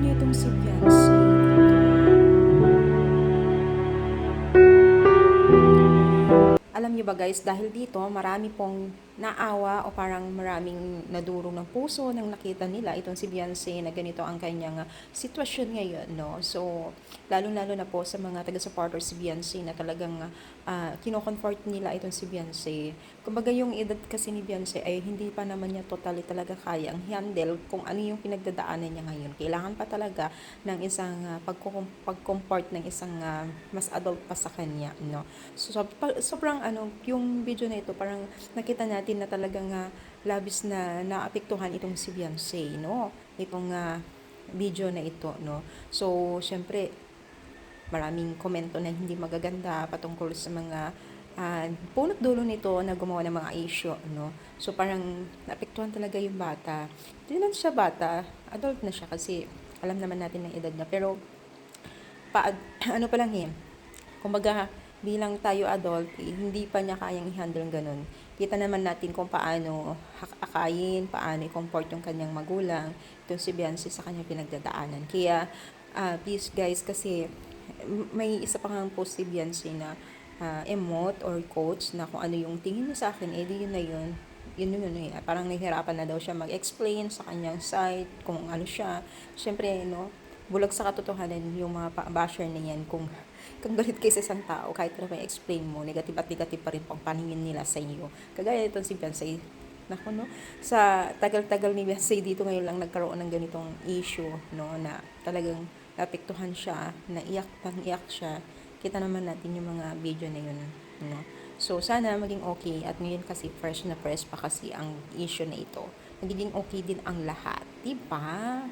niyo itong si Beyonce dito. Alam niyo ba guys, dahil dito marami pong naawa o parang maraming nadurog ng puso nang nakita nila itong si Beyonce na ganito ang kanyang sitwasyon ngayon, no? So, lalong-lalo na po sa mga taga-supporters si Beyonce na talagang kino-comfort nila itong si Beyonce. Kumbaga yung edad kasi ni Beyonce ay hindi pa naman niya totally talaga kaya ang handle kung ano yung pinagdadaanan niya ngayon. Kailangan pa talaga ng isang pag-comfort ng isang mas adult pa sa kanya, no? So, sobrang yung video na ito, parang nakita natin na talagang labis na naapektuhan itong si Beyonce, no? Itong video na ito, no? So, syempre, maraming komento na hindi magaganda patungkol sa mga punot dulo nito na gumawa ng mga issue, no? So, parang naapektuhan talaga yung bata. Hindi naman siya bata, adult na siya kasi alam naman natin ng edad niya. Pero, ano pa lang kumbaga, bilang tayo adult, hindi pa niya kayang i-handle ganun. Kita naman natin kung paano akayin, paano i-comfort yung kanyang magulang, itong si Beyonce sa kanyang pinagdadaanan. Kaya, please guys, kasi may isa pa nga post si Beyonce na emote or coach na kung ano yung tingin niya sa akin, edi yun na yun. Yun. Parang nahihirapan na daw siya mag-explain sa kanyang side, kung ano siya. Siyempre, no, bulag sa katotohanan yung mga basher na yan kung galit kayo sa isang tao, kahit na may explain mo, negative at negative pa rin pang paningin nila sa iyo. Kagaya itong si Beyonce, naku no, sa tagal-tagal ni Beyonce dito ngayon lang nagkaroon ng ganitong issue, no, na talagang napektuhan siya, naiyak siya. Kita naman natin yung mga video na yun, no. So, sana maging okay at ngayon kasi fresh na fresh pa kasi ang issue na ito. Magiging okay din ang lahat, diba?